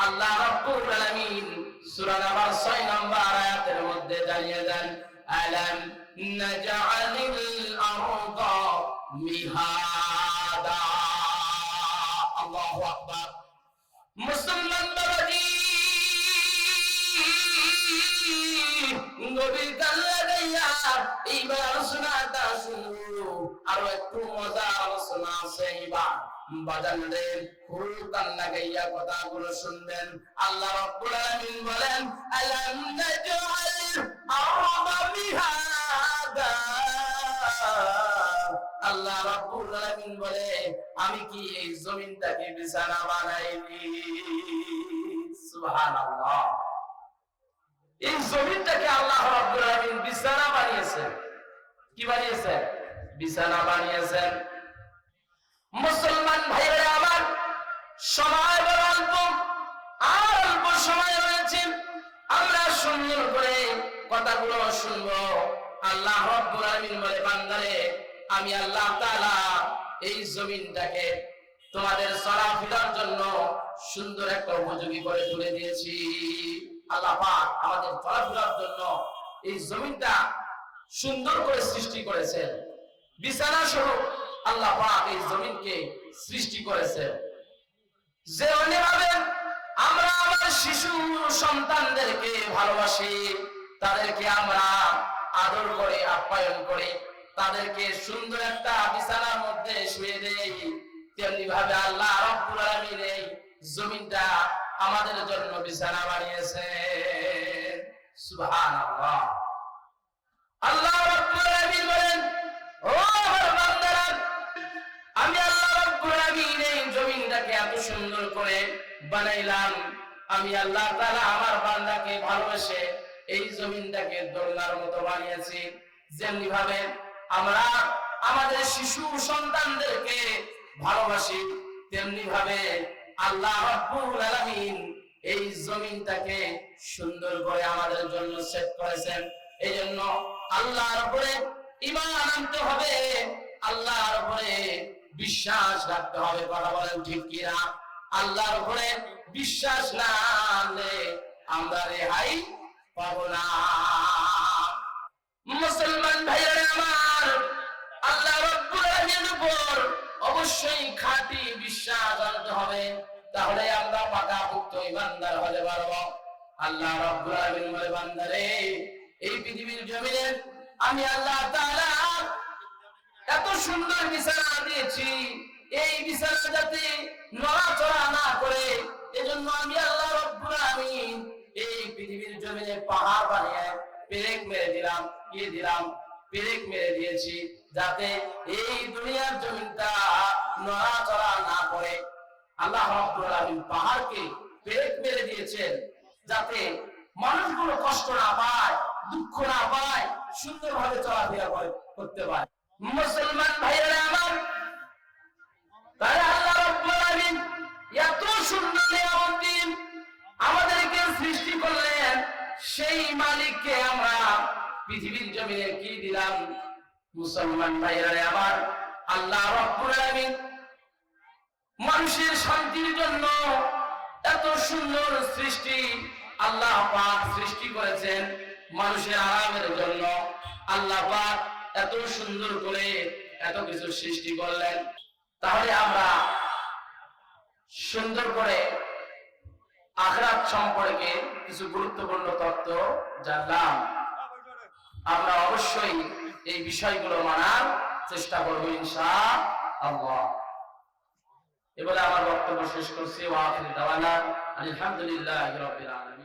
আল্লাহ রাব্বুল আলামিন সূরা নাবার 6 নম্বর আয়াতের মধ্যে জানিয়ে দেন, আলাম নাজআলিল আরদা মিহাদা। আল্লাহু আকবার। মুসলমান বাবাজি, নবীর কাল্লা গাইয়া এইবার আলোচনাটা শুনলো। আরো একটু মজার আলোচনা আছে। এইবার বাজান রে, ফুল কান্না গাইয়া কথাগুলো শুনবেন। আল্লাহ রাব্বুল আলামিন বলেন, আলাম নাজআলিল আরদা মিহাদা। আল্লাহ রাব্বুল আলামিন বলে, আমি কি এই জমিনটাকে বিছানা বানাইনি? সুবহানাল্লাহ। এই জমিনটাকে আল্লাহ রাব্বুল আলামিন বিছানা বানিয়েছেন। কি বানিয়েছেন? বিছানা বানিয়েছেন। মুসলমান ভাইরা আমার, সময় বড় অল্প, আর অল্প সময় রয়েছে। আমরা সুন্দর করে কথাগুলো শুনবো। আল্লাহ রাব্বুল আলামিন বলে, বান্দারে, আমি আল্লাহ তাআলা এই জমিনটাকে তোমাদের চলাফেরার জন্য সুন্দর একটা উপযোগী করে তুলে দিয়েছি। আল্লাহ পাক আমাদের চলাফেরার জন্য এই জমিনটা সুন্দর করে সৃষ্টি করেছেন। বিছানা স্বরূপ আল্লাহ পাক এই জমিনকে সৃষ্টি করেছেন। যে অন্যভাবে আমরা আমাদের শিশু সন্তানদেরকে ভালোবাসি, তাদেরকে আমরা আদর করে আপ্যায়ন করে তাদেরকে সুন্দর একটা বিছানার মধ্যে শুয়ে দেই, তেমনি ভাবে আল্লাহ রাব্বুল আলামিন এই জমিনটা আমাদের জন্য বিছানা বানিয়েছেন। সুবহানাল্লাহ। আল্লাহ রাব্বুল আলামিন বলেন, ও আমার বান্দারা, আমি আল্লাহ রাব্বুল আলামিন এই জমিনটাকে এত সুন্দর করে বানাইলাম। আমি আল্লাহ তাআলা আমার বান্দাকে ভালোবেসে এই জমিনটাকে দোলনার মতো বানিয়েছি। যেমনি ভাবে আমরা আমাদের শিশু সন্তানদেরকে ভালোবাসি, তেমনি ভাবে আল্লাহ রাব্বুল আলামিন এই জমিনটাকে সুন্দর করে আমাদের জন্য সেট করেছেন। এই জন্য আল্লাহর উপরে ঈমান আনতে হবে, আল্লাহর উপরে বিশ্বাস রাখতে হবে। কথা বলেন ঠিক কিনা? আল্লাহর উপরে বিশ্বাস না আনলে আমরা রেহাই পাবো না। মুসলমান ভাইরা আমার, আল্লাহ রাব্বুল আলামিনের উপর অবশ্যই খাঁটি বিশ্বাস আনতে হবে, তাহলে আমরা পাকাপোক্ত ঈমানদার হতে পারবো। আল্লাহ রাব্বুল আলামিন বলে, বান্দারে, এই পৃথিবীর জমিনে আমি আল্লাহ তাআলা এত সুন্দর বিছানা দিয়েছি, এই বিছানা যাতে নড়াচড়া না করে, এজন্য আমি আল্লাহ রাব্বুল আলামিন এই পৃথিবীর জমিনে পাহাড় বানিয়ে পেরেক মেরে দিলাম। কি দিলাম? পেরেক মেরে দিয়েছি, যাতে এই দুনিয়ার জমিনটা নড়াচড়া না করে। আল্লাহ রাব্বুল আলামিন পাহাড়কে পেরেক মেরে দিয়েছেন, যাতে মানুষগুলো কষ্ট না পায়, দুঃখ না পায়, সুন্দরভাবে চলাফেরা করতে পারে। মুসলমান ভাইরা আমার, তাই আল্লাহ রাব্বুল আলামিন এত সুন্দর নিয়ামত দিন আমাদেরকে সৃষ্টি করলেন, সেই মালিককে আমরা পৃথিবীর জমিনে কি দিলাম? মুসলমান ভাইরা আমার, আল্লাহ রাব্বুল আলামিন মানুষের শান্তির জন্য এত সুন্দর সৃষ্টি আল্লাহ পাক সৃষ্টি করেছেন। মানুষের আরামের জন্য আল্লাহ পাক এত সুন্দর করে এত কিছু সৃষ্টি করলেন। তাহলে আমরা সুন্দর করে আখিরাত সম্পর্কে কিছু গুরুত্বপূর্ণ তথ্য জানলাম। আমরা অবশ্যই এই বিষয়গুলো মানার চেষ্টা করব ইনশাআল্লাহ। এবারে আমার বক্তব্য শেষ করছি। ওয়া আখিরু দাওয়ানা আলহামদুলিল্লাহি রাব্বিল আলামিন।